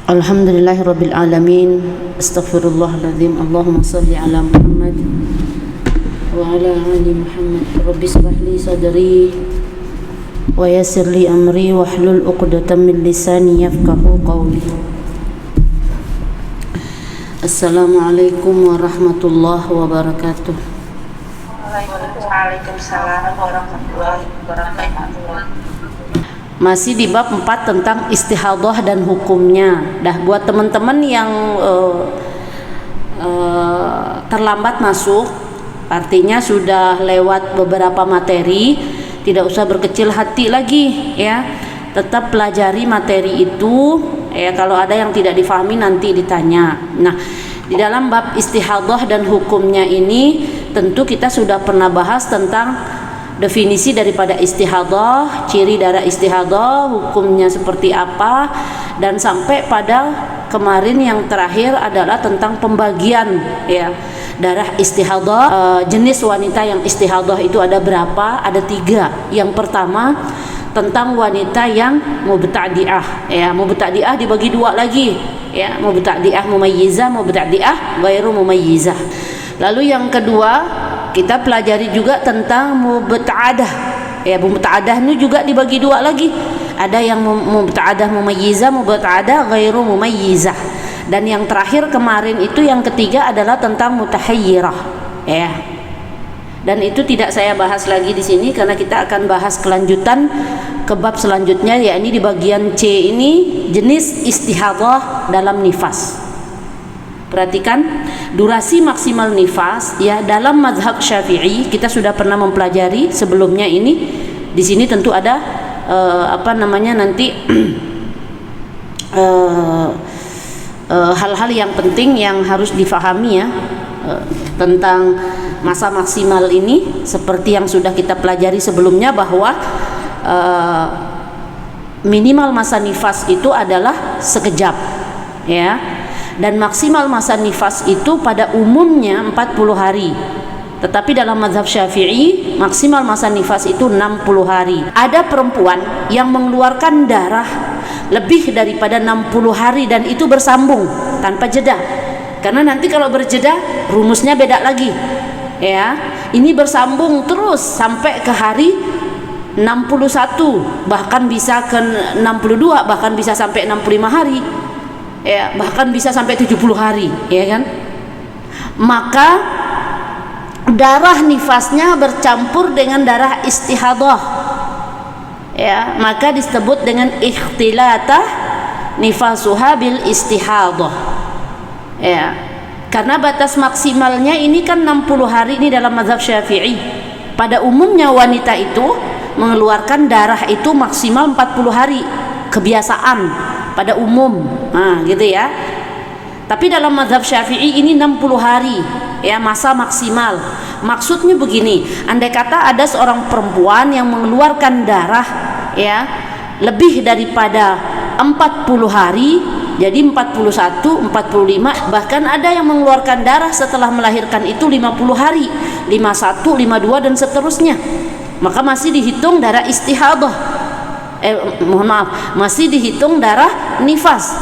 Alhamdulillahirabbil alamin. Astaghfirullahaladzim. Allahumma shalli ala Muhammad wa ala ali Muhammad. Rabbi shrah li sadri wa yassir li amri wahlul 'uqdatam min lisani yafqahu qawli. Assalamualaikum warahmatullahi wabarakatuh. Waalaikumsalam warahmatullahi wabarakatuh. Masih di bab 4 tentang istihadhah dan hukumnya. Dah buat teman-teman yang terlambat masuk, artinya sudah lewat beberapa materi, tidak usah berkecil hati lagi ya. Tetap pelajari materi itu ya, kalau ada yang tidak difahami nanti ditanya. Nah, di dalam bab istihadhah dan hukumnya ini tentu kita sudah pernah bahas tentang definisi daripada istihadhah, ciri darah istihadhah, hukumnya seperti apa, dan sampai pada kemarin yang terakhir adalah tentang pembagian ya darah istihadhah. Jenis wanita yang istihadhah itu ada berapa? Ada 3. Yang pertama tentang wanita yang mubtadi'ah ya. Mubtadi'ah dibagi 2 lagi ya, mubtadi'ah mumayyizah, mubtadi'ah ghairu mumayyizah. Lalu yang kedua kita pelajari juga tentang mubta'adah ya. Mubta'adah ini juga dibagi 2 lagi, ada yang mubta'adah mumayyizah, mubta'adah ghairu mumayyizah. Dan yang terakhir kemarin itu yang ketiga adalah tentang mutahayyirah ya. Dan itu tidak saya bahas lagi di sini karena kita akan bahas kelanjutan ke bab selanjutnya, yakni di bagian C ini jenis istihadhah dalam nifas. Perhatikan durasi maksimal nifas ya, dalam mazhab Syafi'i kita sudah pernah mempelajari sebelumnya ini. Di sini tentu ada nanti hal-hal yang penting yang harus difahami ya tentang masa maksimal ini, seperti yang sudah kita pelajari sebelumnya bahwa minimal masa nifas itu adalah sekejap ya, dan maksimal masa nifas itu pada umumnya 40 hari. Tetapi dalam mazhab Syafi'i maksimal masa nifas itu 60 hari. Ada perempuan yang mengeluarkan darah lebih daripada 60 hari dan itu bersambung tanpa jeda. Karena nanti kalau berjeda rumusnya beda lagi. Ya, ini bersambung terus sampai ke hari 61, bahkan bisa ke 62, bahkan bisa sampai 65 hari. Ya, bahkan bisa sampai 70 hari, ya kan? Maka darah nifasnya bercampur dengan darah istihadhah. Ya, maka disebut dengan ikhtilatah nifasuha bil istihadhah. Ya. Karena batas maksimalnya ini kan 60 hari ini dalam mazhab Syafi'i. Pada umumnya wanita itu mengeluarkan darah itu maksimal 40 hari, kebiasaan pada umum, gitu ya. Tapi dalam mazhab Syafi'i ini 60 hari ya, masa maksimal. Maksudnya begini, andai kata ada seorang perempuan yang mengeluarkan darah ya lebih daripada 40 hari, jadi 41, 45, bahkan ada yang mengeluarkan darah setelah melahirkan itu 50 hari, 51, 52 dan seterusnya, maka masih dihitung darah istihadhah. Masih dihitung darah nifas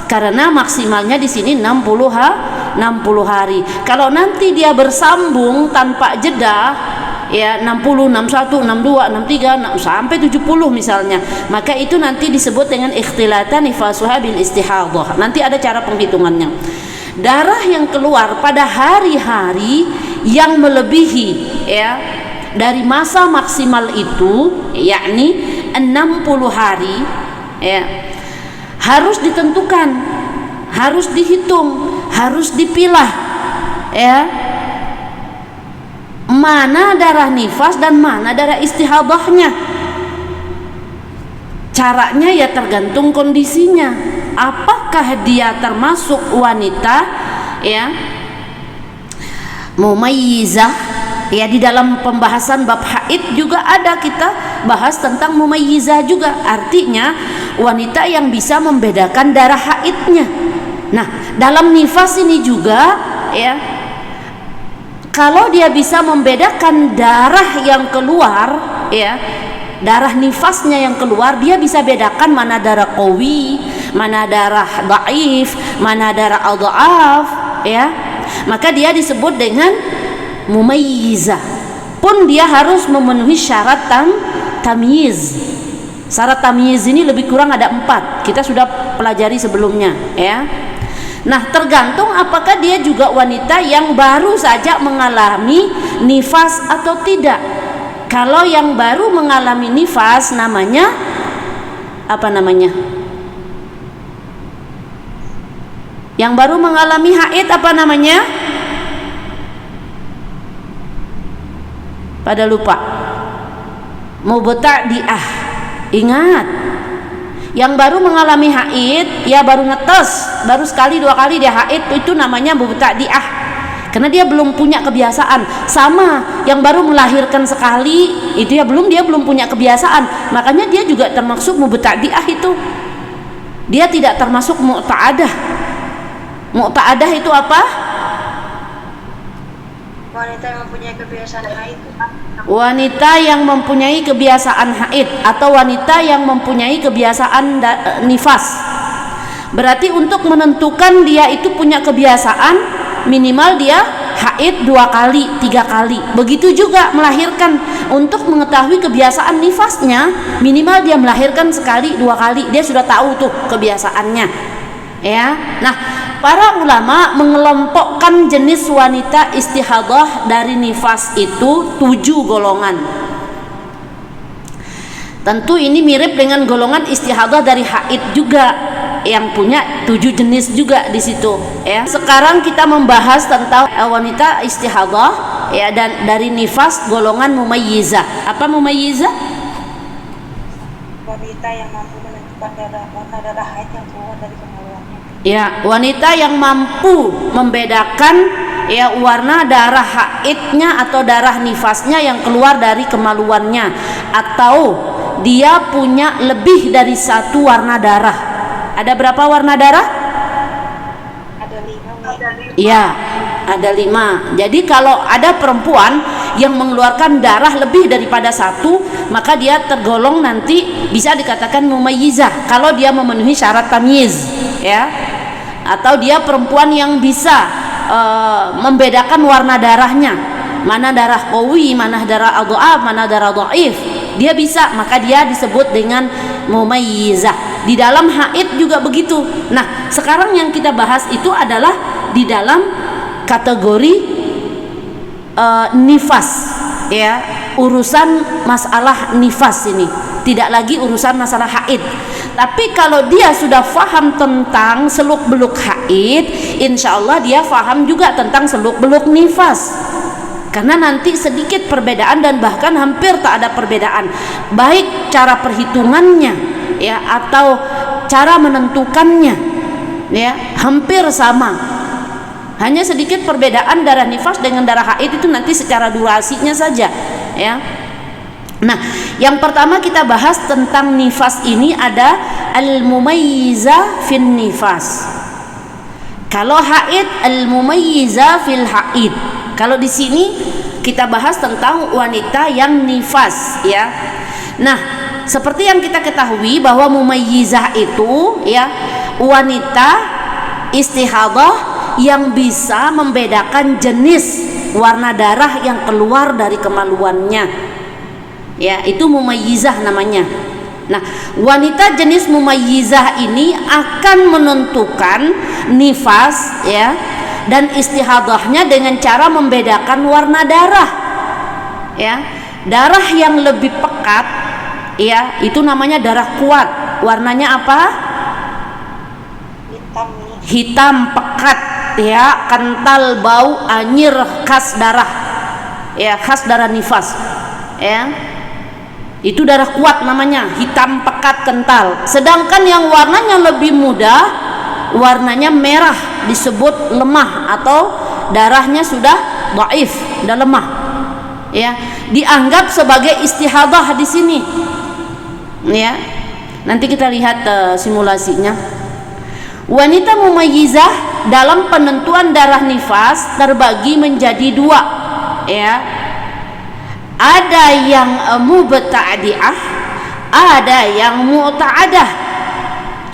karena maksimalnya di sini 60 hari. Kalau nanti dia bersambung tanpa jeda ya 60, 61, 62, 63 sampai 70 misalnya, maka itu nanti disebut dengan ikhtilatan nifasuha bil istihadhah. Nanti ada cara penghitungannya. Darah yang keluar pada hari-hari yang melebihi ya dari masa maksimal itu, yakni 60 hari ya, harus ditentukan, harus dihitung, harus dipilah ya, mana darah nifas dan mana darah istihadhahnya. Caranya ya tergantung kondisinya. Apakah dia termasuk wanita ya mumayyizah? Ya, di dalam pembahasan bab haid juga ada kita bahas tentang mumayyizah juga, artinya wanita yang bisa membedakan darah haidnya. Nah, dalam nifas ini juga ya, kalau dia bisa membedakan darah yang keluar ya, darah nifasnya yang keluar, dia bisa bedakan mana darah qawi, mana darah dhaif, mana darah adhaf, ya. Maka dia disebut dengan mumayyizah. Pun dia harus memenuhi syarat tamyiz. Syarat tamyiz ini lebih kurang ada 4. Kita sudah pelajari sebelumnya, ya. Nah, tergantung apakah dia juga wanita yang baru saja mengalami nifas atau tidak. Kalau yang baru mengalami nifas namanya apa namanya? Yang baru mengalami haid apa namanya? Pada lupa. Mubtadi'ah. Ingat. Yang baru mengalami haid, ya baru netes, baru sekali 2 kali dia haid, itu namanya mubtadi'ah. Karena dia belum punya kebiasaan. Sama yang baru melahirkan sekali, itu ya dia belum punya kebiasaan. Makanya dia juga termasuk mubtadi'ah itu. Dia tidak termasuk mu'ta'adah. Mu'ta'adah itu apa? Wanita yang mempunyai kebiasaan haid. Wanita yang mempunyai kebiasaan haid atau wanita yang mempunyai kebiasaan nifas. Berarti untuk menentukan dia itu punya kebiasaan, minimal dia haid 2 kali, 3 kali. Begitu juga melahirkan. Untuk mengetahui kebiasaan nifasnya, minimal dia melahirkan sekali, 2 kali. Dia sudah tahu tuh kebiasaannya, ya. Nah, para ulama mengelompokkan jenis wanita istihadah dari nifas itu 7 golongan. Tentu ini mirip dengan golongan istihadah dari haid juga, yang punya 7 jenis juga di situ, ya. Sekarang kita membahas tentang wanita istihadah, ya, dan dari nifas golongan mumayyizah. Apa mumayyizah? Wanita yang mampu menentukan warna darah haid yang keluar dari kemaluannya. Ya, wanita yang mampu membedakan ya warna darah haidnya atau darah nifasnya yang keluar dari kemaluannya, atau dia punya lebih dari 1 warna darah. Ada berapa warna darah? Ada 5. Ya, ada 5. Jadi kalau ada perempuan yang mengeluarkan darah lebih daripada 1, maka dia tergolong nanti bisa dikatakan mumayyizah kalau dia memenuhi syarat tamyiz, ya. Atau dia perempuan yang bisa membedakan warna darahnya, mana darah qawi, mana darah adhaf, mana darah dhaif. Dia bisa, maka dia disebut dengan mumayyizah. Di dalam haid juga begitu. Nah, sekarang yang kita bahas itu adalah di dalam kategori nifas, ya, urusan masalah nifas ini, tidak lagi urusan masalah haid. Tapi kalau dia sudah faham tentang seluk-beluk haid, insya Allah dia faham juga tentang seluk-beluk nifas. Karena nanti sedikit perbedaan dan bahkan hampir tak ada perbedaan, baik cara perhitungannya, ya, atau cara menentukannya, ya, hampir sama. Hanya sedikit perbedaan darah nifas dengan darah haid itu nanti secara durasinya saja, ya. Nah, yang pertama kita bahas tentang nifas ini ada al-mumayyizah fin nifas. Kalau haid, al-mumayyizah fil haid. Kalau di sini kita bahas tentang wanita yang nifas, ya. Nah, seperti yang kita ketahui bahwa mumayyizah itu, ya, wanita istihadah yang bisa membedakan jenis warna darah yang keluar dari kemaluannya, ya, itu mumayyizah namanya. Nah, wanita jenis mumayyizah ini akan menentukan nifas, ya, dan istihadahnya dengan cara membedakan warna darah, ya. Darah yang lebih pekat, ya, itu namanya darah kuat. Warnanya apa? Hitam pekat, ya, kental, bau, anyir, khas darah, ya, khas darah nifas, ya. Itu darah kuat namanya, hitam pekat kental. Sedangkan yang warnanya lebih mudah, warnanya merah, disebut lemah atau darahnya sudah dhaif, sudah lemah, ya. Dianggap sebagai istihadah di sini, ya. Nanti kita lihat simulasinya. Wanita mumayyizah dalam penentuan darah nifas terbagi menjadi 2, ya. Ada yang mubtadi'ah, ada yang mu'ta'adah.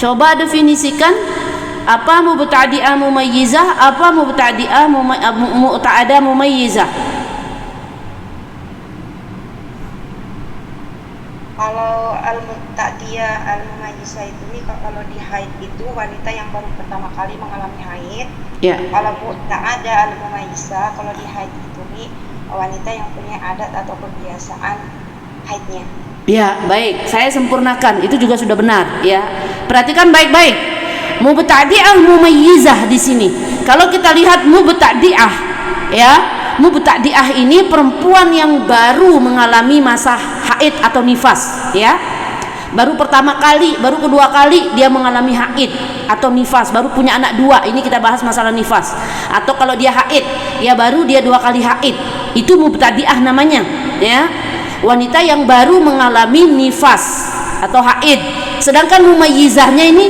Coba definisikan apa mubtadi'ah mumayyizah, apa mubtadi'ah mu'ta'adah mumayyizah. Kalau al-mu'tadiyah al-mumayyizah itu nih, kalau di haid itu wanita yang baru pertama kali mengalami haid. Ya. Kalau mu'ta'adah al-mumayyizah, kalau di haid itu nih wanita yang punya adat atau kebiasaan haidnya. Ya, baik. Saya sempurnakan. Itu juga sudah benar, ya. Perhatikan baik-baik. Mubtadi'ah mumayyizah di sini. Kalau kita lihat mubtadi'ah, ya, mubtadi'ah ini perempuan yang baru mengalami masa haid atau nifas, ya. Baru pertama kali, baru kedua kali dia mengalami haid atau nifas, baru punya anak dua. Ini kita bahas masalah nifas. Atau kalau dia haid, ya baru dia 2 kali haid. Itu mubtadi'ah namanya, ya. Wanita yang baru mengalami nifas atau haid. Sedangkan mumayyizahnya ini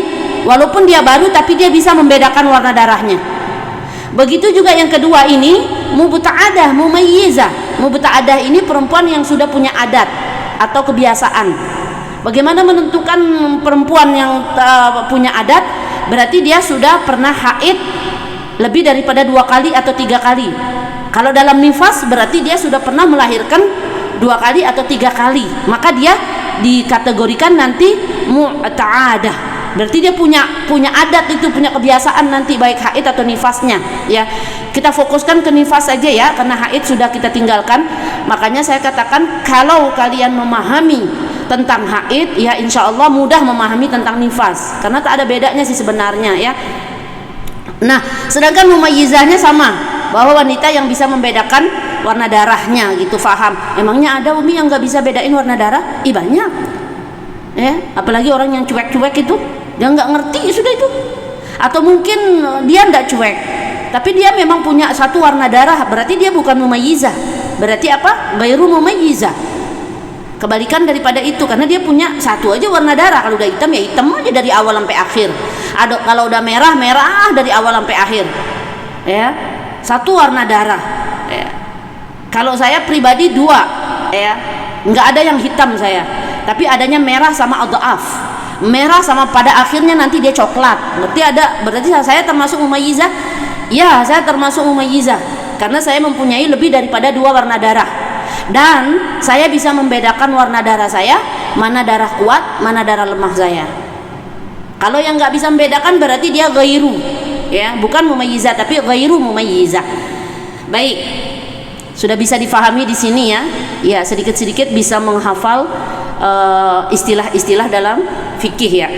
walaupun dia baru tapi dia bisa membedakan warna darahnya. Begitu juga yang kedua ini mubta'adah mumayyizah. Mubta'adah ini perempuan yang sudah punya adat atau kebiasaan. Bagaimana menentukan perempuan yang punya adat? Berarti dia sudah pernah haid lebih daripada 2 kali atau 3 kali. Kalau dalam nifas berarti dia sudah pernah melahirkan 2 kali atau 3 kali, maka dia dikategorikan nanti mu'ta'adah. Berarti dia punya adat itu, punya kebiasaan nanti baik haid atau nifasnya, ya. Kita fokuskan ke nifas saja ya, karena haid sudah kita tinggalkan. Makanya saya katakan kalau kalian memahami tentang haid, ya insya Allah mudah memahami tentang nifas, karena tak ada bedanya sih sebenarnya, ya. Nah, sedangkan mumayyizahnya sama, bahwa wanita yang bisa membedakan warna darahnya gitu, faham. Emangnya ada umi yang nggak bisa bedain warna darah? Banyak, ya. Apalagi orang yang cuek-cuek itu, dia nggak ngerti sudah itu. Atau mungkin dia nggak cuek, tapi dia memang punya satu warna darah, berarti dia bukan mumayyizah. Berarti apa? Ghairu mumayyizah. Kebalikan daripada itu, karena dia punya satu aja warna darah. Kalau udah hitam ya hitam aja dari awal sampai akhir. Kalau udah merah, merah dari awal sampai akhir, ya. Satu warna darah, ya. Kalau saya pribadi 2, ya, nggak ada yang hitam saya, tapi adanya merah sama adhaf, merah sama pada akhirnya nanti dia coklat. Berarti saya termasuk mumayyizah. Ya, saya termasuk mumayyizah karena saya mempunyai lebih daripada 2 warna darah, dan saya bisa membedakan warna darah saya, mana darah kuat, mana darah lemah saya. Kalau yang nggak bisa membedakan berarti dia ghairu, ya, bukan mumayyizah tapi ghairu mumayyizah. Baik. Sudah bisa difahami di sini ya. Ya, sedikit-sedikit bisa menghafal istilah-istilah dalam fikih ya.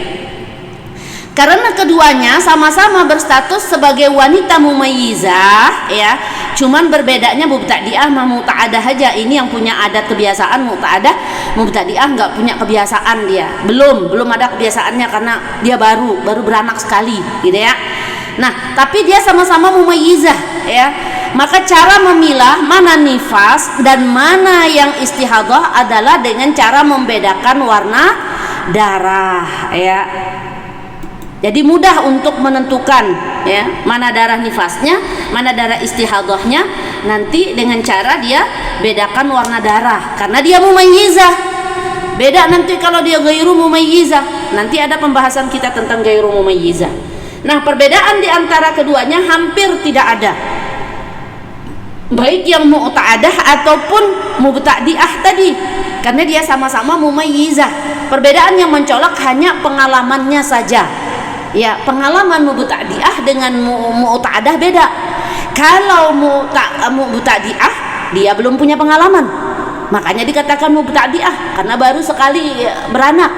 Karena keduanya sama-sama berstatus sebagai wanita mumayyizah, ya. Cuman berbedanya mubtadi'ah sama mu'ta'adah aja. Ini yang punya adat kebiasaan mu'ta'adah, mubtadi'ah nggak punya kebiasaan dia. Belum ada kebiasaannya karena dia baru beranak sekali, gitu ya. Nah, tapi dia sama-sama mumayyizah, ya. Maka cara memilah mana nifas dan mana yang istihadah adalah dengan cara membedakan warna darah, ya. Jadi mudah untuk menentukan, ya, mana darah nifasnya, mana darah istihadahnya, nanti dengan cara dia bedakan warna darah karena dia mumayyizah. Beda nanti kalau dia ghairu mumayyizah. Nanti ada pembahasan kita tentang ghairu mumayyizah. Nah, perbedaan di antara keduanya hampir tidak ada. Baik yang mu'ta'adah ataupun mubtadi'ah tadi, karena dia sama-sama mumayyizah. Perbedaan yang mencolok hanya pengalamannya saja. Ya, pengalaman mubtadi'ah dengan mu'ta'adah beda. Kalau mubtadi'ah dia belum punya pengalaman, makanya dikatakan mubtadi'ah karena baru sekali beranak,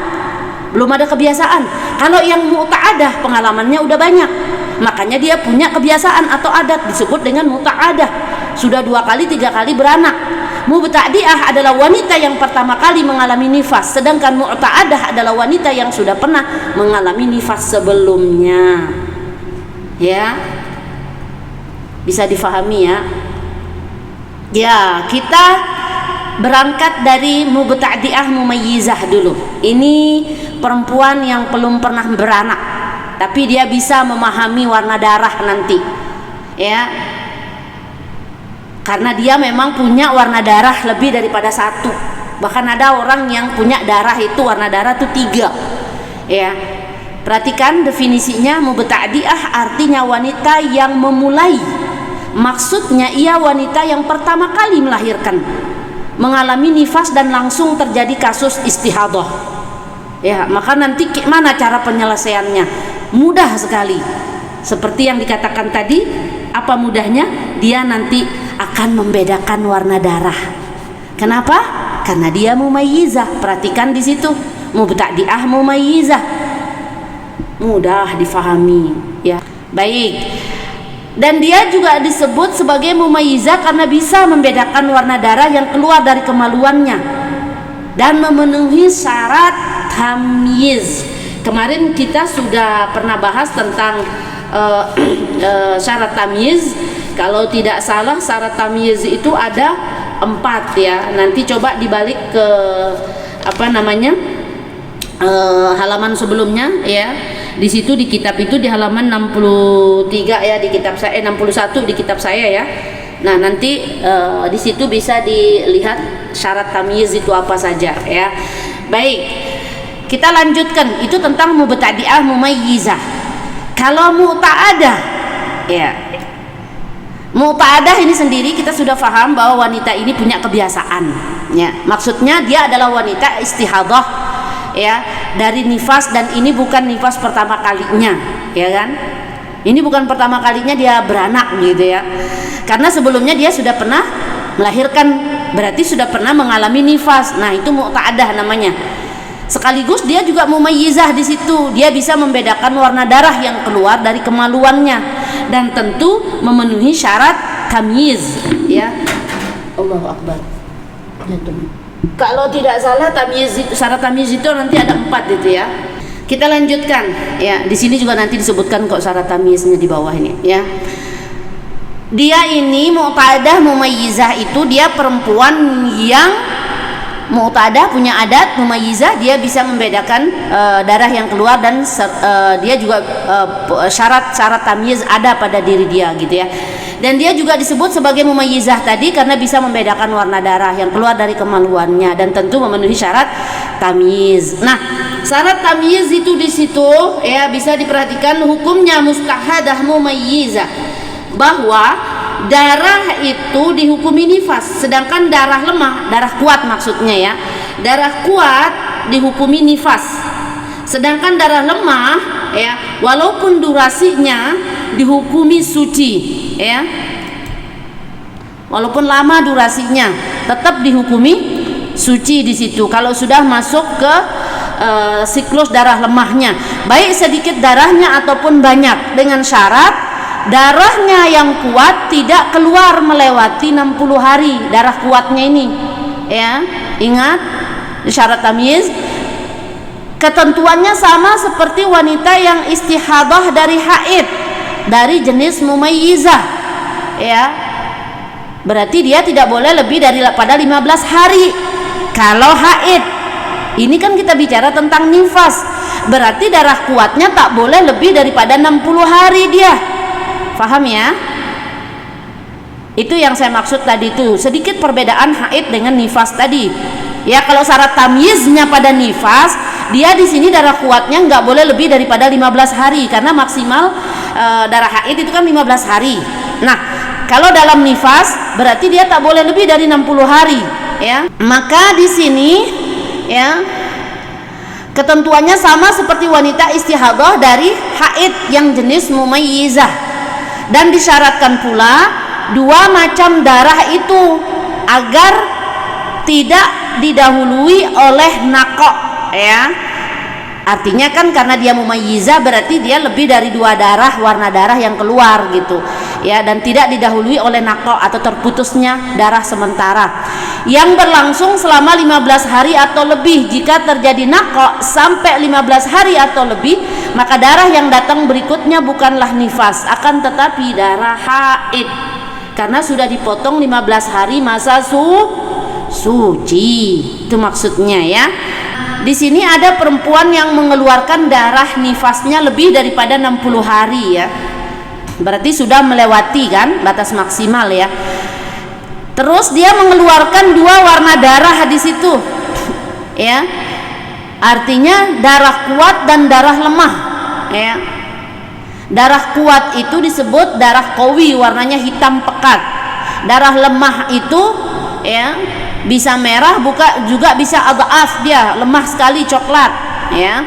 belum ada kebiasaan. Kalau yang mu'ta'adah pengalamannya udah banyak, makanya dia punya kebiasaan atau adat, disebut dengan mu'ta'adah. Sudah 2 kali 3 kali beranak. Mubtadi'ah adalah wanita yang pertama kali mengalami nifas, sedangkan mu'ta'adah adalah wanita yang sudah pernah mengalami nifas sebelumnya. Ya, bisa difahami ya. Ya, kita berangkat dari mubtadi'ah mumayyizah dulu. Ini perempuan yang belum pernah beranak, tapi dia bisa memahami warna darah nanti, ya. Karena dia memang punya warna darah lebih daripada 1. Bahkan ada orang yang punya darah itu warna darah itu 3, ya. Perhatikan definisinya, mubtadi'ah artinya wanita yang memulai. Maksudnya ia wanita yang pertama kali melahirkan, mengalami nifas dan langsung terjadi kasus istihadah. Ya, maka nanti mana cara penyelesaiannya? Mudah sekali. Seperti yang dikatakan tadi, apa mudahnya? Dia nanti akan membedakan warna darah. Kenapa? Karena dia mumayyizah. Perhatikan di situ, mubtadi'ah mumayyizah. Mudah difahami, ya. Baik. Dan dia juga disebut sebagai mumayyizah karena bisa membedakan warna darah yang keluar dari kemaluannya dan memenuhi syarat tamyiz. Kemarin kita sudah pernah bahas tentang syarat tamyiz. Kalau tidak salah syarat tamyiz itu ada 4 ya. Nanti coba dibalik ke halaman sebelumnya ya. Di situ di kitab itu di halaman 63 ya, di kitab saya 61 di kitab saya ya. Nah, nanti di situ bisa dilihat syarat tamyiz itu apa saja ya. Baik. Kita lanjutkan, itu tentang mubtadi'ah mumayyizah. Kalau mu'ta'adah ya. Mu'ta'adah ini sendiri kita sudah paham bahwa wanita ini punya kebiasaan ya. Maksudnya dia adalah wanita istihadah ya, dari nifas, dan ini bukan nifas pertama kalinya ya kan. Ini bukan pertama kalinya dia beranak gitu ya. Karena sebelumnya dia sudah pernah melahirkan, berarti sudah pernah mengalami nifas. Nah, itu mu'ta'adah namanya. Sekaligus dia juga mumayyizah di situ. Dia bisa membedakan warna darah yang keluar dari kemaluannya dan tentu memenuhi syarat tamyiz ya. Allahu akbar. Kalau tidak salah syarat tamyiz itu nanti ada 4 itu ya. Kita lanjutkan ya. Di sini juga nanti disebutkan kok syarat tamyiznya di bawah ini ya. Dia ini mu'tadah mumayyizah itu dia perempuan yang mu'tadah, punya adat mumayyizah, dia bisa membedakan darah yang keluar dan dia juga syarat tamyiz ada pada diri dia gitu ya. Dan dia juga disebut sebagai mumayyizah tadi karena bisa membedakan warna darah yang keluar dari kemaluannya dan tentu memenuhi syarat tamyiz. Nah, syarat tamyiz itu di situ ya bisa diperhatikan hukumnya mustahadah mumayyizah, bahwa darah itu dihukumi nifas, sedangkan darah lemah, darah kuat maksudnya ya, darah kuat dihukumi nifas, sedangkan darah lemah ya walaupun durasinya dihukumi suci ya, walaupun lama durasinya tetap dihukumi suci di situ kalau sudah masuk ke siklus darah lemahnya, baik sedikit darahnya ataupun banyak, dengan syarat darahnya yang kuat tidak keluar melewati 60 hari darah kuatnya ini ya. Ingat syarat tamyiz, ketentuannya sama seperti wanita yang istihadah dari haid dari jenis mumayyizah ya. Berarti dia tidak boleh lebih daripada 15 hari kalau haid. Ini kan kita bicara tentang nifas, berarti darah kuatnya tak boleh lebih daripada 60 hari dia. Paham ya? Itu yang saya maksud tadi itu, sedikit perbedaan haid dengan nifas tadi. Ya, kalau syarat tamyiznya pada nifas, dia di sini darah kuatnya nggak boleh lebih daripada 15 hari karena maksimal darah haid itu kan 15 hari. Nah, kalau dalam nifas berarti dia tak boleh lebih dari 60 hari, ya. Maka di sini ya ketentuannya sama seperti wanita istihadah dari haid yang jenis mumayyizah. Dan disyaratkan pula 2 macam darah itu agar tidak didahului oleh naqo ya. Artinya kan karena dia mumayyizah berarti dia lebih dari 2 darah, warna darah yang keluar gitu ya, dan tidak didahului oleh naqo atau terputusnya darah sementara yang berlangsung selama 15 hari atau lebih. Jika terjadi naqo sampai 15 hari atau lebih, maka darah yang datang berikutnya bukanlah nifas, akan tetapi darah haid karena sudah dipotong 15 hari masa suci. Itu maksudnya ya. Di sini ada perempuan yang mengeluarkan darah nifasnya lebih daripada 60 hari ya. Berarti sudah melewati kan batas maksimal ya. Terus dia mengeluarkan 2 warna darah di situ. Ya. Artinya darah kuat dan darah lemah ya. Darah kuat itu disebut darah qawi, warnanya hitam pekat. Darah lemah itu ya bisa merah, juga bisa adhaf, dia lemah sekali, coklat ya.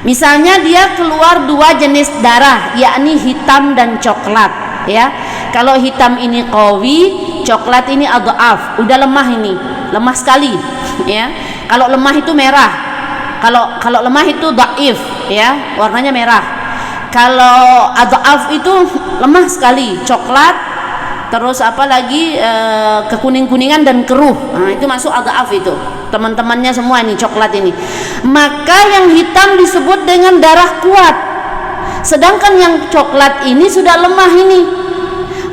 Misalnya dia keluar dua jenis darah, yakni hitam dan coklat ya. Kalau hitam ini qawi, coklat ini adhaf, udah lemah, ini lemah sekali ya. Kalau lemah itu merah, kalau lemah itu dhaif ya, warnanya merah. Kalau adhaf itu lemah sekali, coklat, terus apa lagi kekuning-kuningan dan keruh. Nah, itu masuk adhaf itu. Teman-temannya semua ini coklat ini. Maka yang hitam disebut dengan darah kuat. Sedangkan yang coklat ini sudah lemah ini.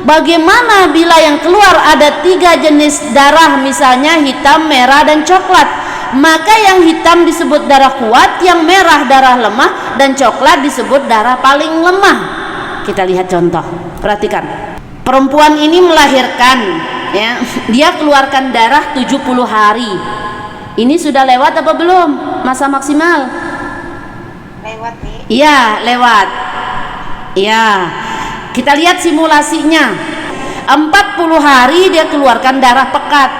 Bagaimana bila yang keluar ada 3 jenis darah, misalnya hitam, merah, dan coklat? Maka yang hitam disebut darah kuat, yang merah darah lemah, dan coklat disebut darah paling lemah. Kita lihat contoh, perhatikan. Perempuan ini melahirkan ya, dia keluarkan darah 70 hari. Ini sudah lewat apa belum masa maksimal? Lewat nih. Iya, lewat. Iya. Kita lihat simulasinya. 40 hari dia keluarkan darah pekat.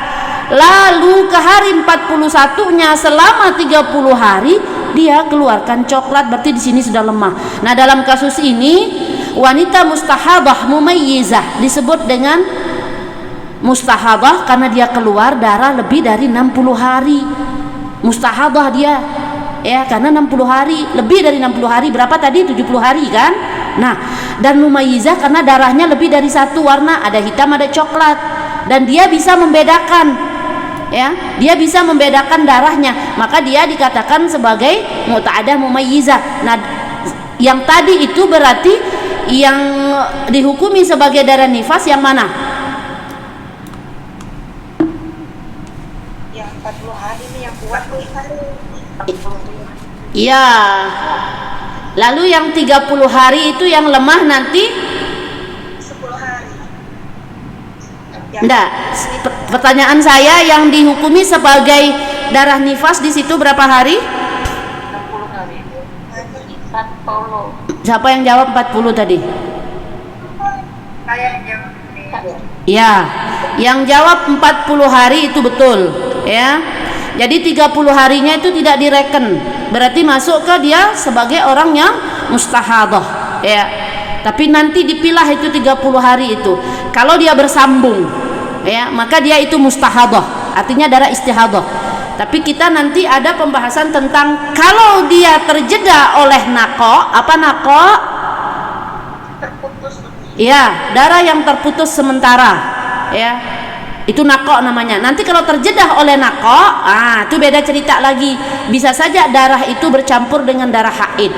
Lalu ke hari 41-nya selama 30 hari dia keluarkan coklat, berarti di sini sudah lemah. Nah, dalam kasus ini wanita mustahadah mumayyizah disebut dengan mustahadah karena dia keluar darah lebih dari 60 hari. Mustahadah dia ya, karena 60 hari, lebih dari 60 hari. Berapa tadi? 70 hari kan? Nah, dan mumayyizah karena darahnya lebih dari satu warna, ada hitam ada coklat, dan dia bisa membedakan ya, dia bisa membedakan darahnya, maka dia dikatakan sebagai muta'addah mumayyizah. Nah, yang tadi itu berarti yang dihukumi sebagai darah nifas yang mana? Yang 40 hari ini yang kuat nih. Iya. Lalu yang 30 hari itu yang lemah nanti 10 hari. enggak. Pertanyaan saya, yang dihukumi sebagai darah nifas di situ berapa hari? 60 hari. 40. Siapa yang jawab 40 tadi? Saya yang Ya, yang jawab 40 hari itu betul ya. Jadi 30 harinya itu tidak direken, berarti masuk ke dia sebagai orang yang mustahadah ya. Tapi nanti dipilah itu 30 hari itu. Kalau dia bersambung ya, maka dia itu mustahadah, artinya darah istihadah. Tapi kita nanti ada pembahasan tentang kalau dia terjeda oleh naqo. Apa naqo? terputus. Ya, darah yang terputus sementara ya, itu naqo namanya. Nanti kalau terjedah oleh naqo, itu beda cerita lagi. Bisa saja darah itu bercampur dengan darah haid.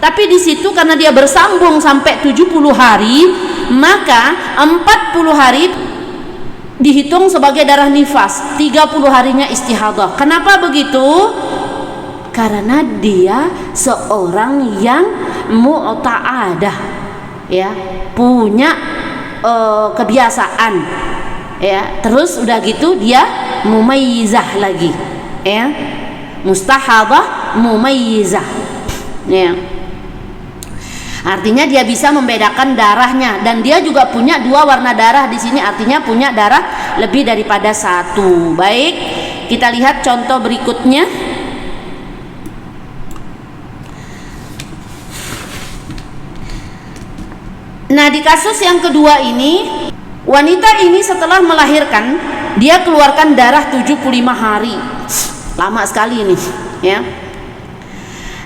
Tapi di situ karena dia bersambung sampai 70 hari, maka 40 hari dihitung sebagai darah nifas, 30 harinya istihadah. Kenapa begitu? Karena dia seorang yang mu'ta'adah ya, punya kebiasaan ya. Terus udah gitu dia mumayyizah lagi ya, mustahadah mumayyizah ya. Artinya dia bisa membedakan darahnya, dan dia juga punya 2 warna darah di sini, artinya punya darah lebih daripada 1. Baik, kita lihat contoh berikutnya. Nah, di kasus yang kedua ini, wanita ini setelah melahirkan dia keluarkan darah 75 hari. Lama sekali ini ya.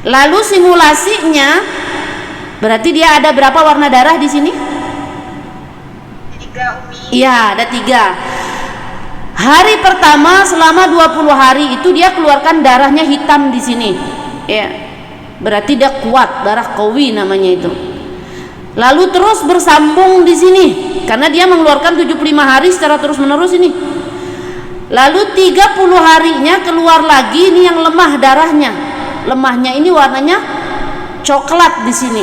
Lalu simulasinya berarti dia ada berapa warna darah di sini? 3 Umi. Iya, ada 3. Hari pertama selama 20 hari itu dia keluarkan darahnya hitam di sini. Ya. Berarti dia kuat, darah qawi namanya itu. Lalu terus bersambung di sini karena dia mengeluarkan 75 hari secara terus-menerus ini. Lalu 30 harinya keluar lagi ini yang lemah darahnya. Lemahnya ini warnanya coklat di sini.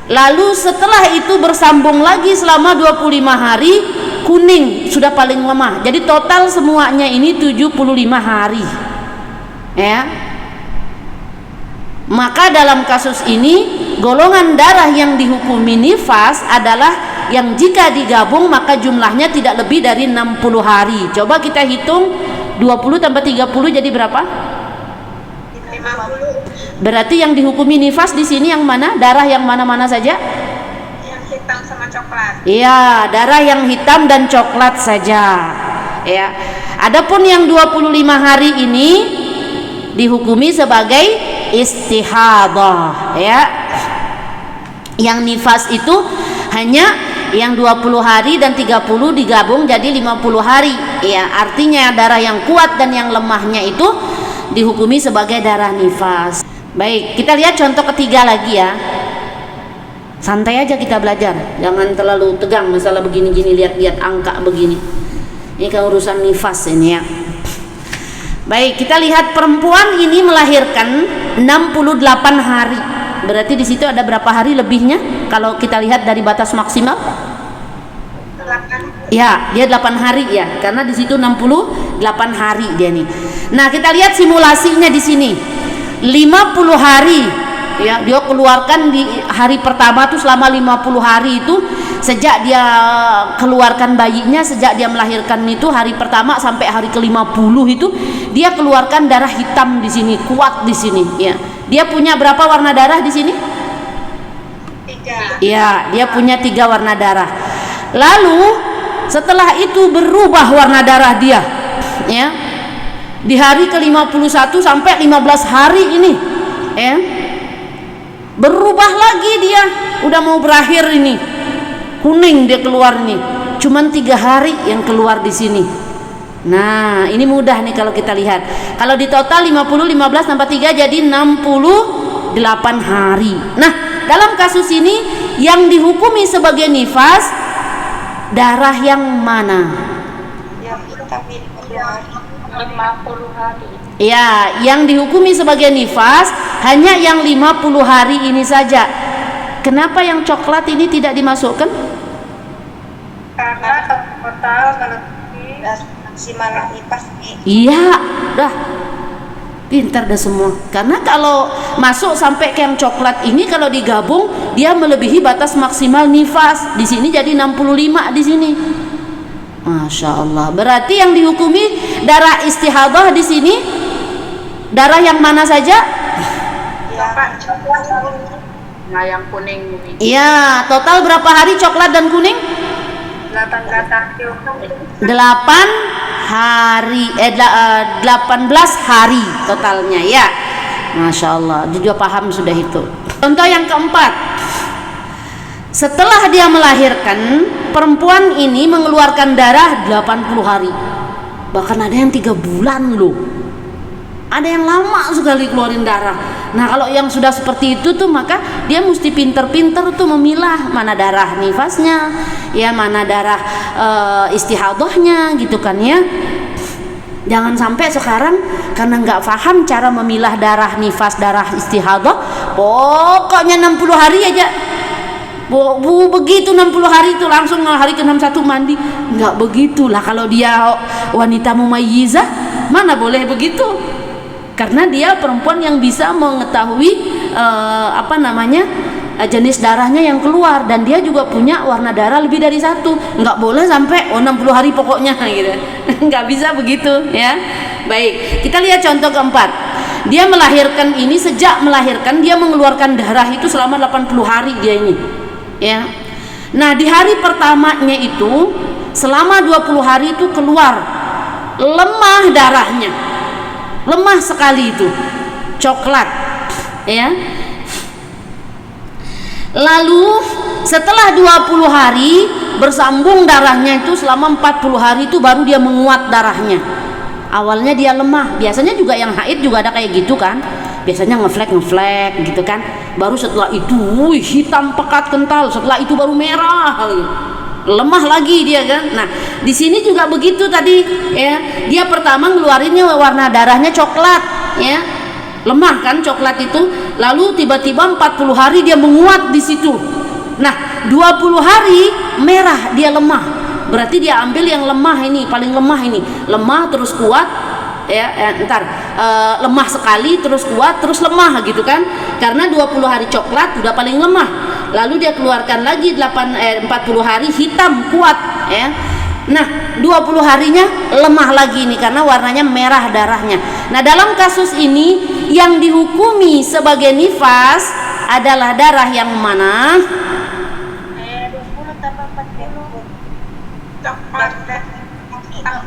Lalu setelah itu bersambung lagi selama 25 hari kuning, sudah paling lemah. Jadi total semuanya ini 75 hari ya. Maka dalam kasus ini golongan darah yang dihukumi nifas adalah yang jika digabung maka jumlahnya tidak lebih dari 60 hari. Coba kita hitung 20 tambah 30 jadi berapa? 50. Berarti yang dihukumi nifas di sini yang mana? Darah yang mana-mana saja? Yang hitam sama coklat. Iya, darah yang hitam dan coklat saja. Ya. Adapun yang 25 hari ini dihukumi sebagai istihadah, ya. Yang nifas itu hanya yang 20 hari dan 30 digabung jadi 50 hari. Ya, artinya darah yang kuat dan yang lemahnya itu dihukumi sebagai darah nifas. Baik, kita lihat contoh ketiga lagi ya. Santai aja kita belajar, jangan terlalu tegang masalah begini-gini, lihat-lihat angka begini. Ini kan urusan nifas ini ya. Baik, kita lihat perempuan ini melahirkan 68 hari. Berarti di situ ada berapa hari lebihnya? Kalau kita lihat dari batas maksimal? 8. Ya, dia 8 hari ya. Karena di situ 68 hari dia nih. Nah, kita lihat simulasinya di sini. 50 hari ya, dia keluarkan di hari pertama tuh selama 50 hari itu sejak dia keluarkan bayinya, sejak dia melahirkan itu hari pertama sampai hari ke-50 itu dia keluarkan darah hitam di sini, kuat di sini ya. Dia punya berapa warna darah di sini? 3. Ya, dia punya 3 warna darah. Lalu setelah itu berubah warna darah dia ya. Di hari ke-51 sampai 15 hari ini ya. Berubah lagi dia, udah mau berakhir ini. Kuning dia keluar nih. Cuman 3 hari yang keluar di sini. Nah, ini mudah nih kalau kita lihat. Kalau di total 50, 15 tambah 3 jadi 68 hari. Nah, dalam kasus ini yang dihukumi sebagai nifas darah yang mana? Yang hitam 50 hari. Ya, yang dihukumi sebagai nifas hanya yang 50 hari ini saja. Kenapa yang coklat ini tidak dimasukkan? Karena total berarti maksimal nifas nih. Iya, dah pintar dah semua. Karena kalau masuk sampai ke yang coklat ini kalau digabung dia melebihi batas maksimal nifas. Di sini jadi 65 di sini. Masya Allah. Berarti yang dihukumi darah istihadah di sini darah yang mana saja? Ya, coklat. Nah, yang kuning ini. Iya, total berapa hari coklat dan kuning? 8 hari 18 hari totalnya ya. Masya Allah, dia juga paham sudah itu. Contoh yang keempat, setelah dia melahirkan, perempuan ini mengeluarkan darah 80 hari. Bahkan ada yang 3 bulan loh. Ada yang lama sekali keluarin darah. Nah, kalau yang sudah seperti itu tuh maka dia mesti pinter-pinter tuh memilah mana darah nifasnya, ya mana darah istihadahnya gitu kan ya. Jangan sampai sekarang karena nggak paham cara memilah darah nifas, darah istihadah, pokoknya 60 hari aja. Begitu 60 hari itu langsung hari ke-61 mandi. Nggak begitulah kalau dia wanita mumayyizah, mana boleh begitu. Karena dia perempuan yang bisa mengetahui jenis darahnya yang keluar, dan dia juga punya warna darah lebih dari 1. Nggak boleh sampai 60 hari pokoknya gitu. Nggak bisa begitu ya. Baik, kita lihat contoh keempat. Dia melahirkan ini, sejak melahirkan dia mengeluarkan darah itu selama 80 hari dia ini ya. Nah, di hari pertamanya itu selama 20 hari itu keluar lemah darahnya. Lemah sekali itu, coklat ya. Lalu setelah 20 hari bersambung darahnya itu selama 40 hari itu baru dia menguat darahnya. Awalnya dia lemah. Biasanya juga yang haid juga ada kayak gitu kan. Biasanya ngeflek gitu kan. Baru setelah itu hitam pekat kental, setelah itu baru merah. Lemah lagi dia kan. Nah, di sini juga begitu tadi ya. Dia pertama ngeluarinnya warna darahnya coklat ya. Lemah kan coklat itu. Lalu tiba-tiba 40 hari dia menguat di situ. Nah, 20 hari merah dia lemah. Berarti dia ambil yang lemah ini, paling lemah ini. Lemah terus kuat, lemah sekali, terus kuat, terus lemah gitu kan. Karena 20 hari coklat udah paling lemah. Lalu dia keluarkan lagi 40 hari hitam kuat ya. Nah, 20 harinya lemah lagi nih karena warnanya merah darahnya. Nah, dalam kasus ini yang dihukumi sebagai nifas adalah darah yang mana? 20 tambah 40. Coklat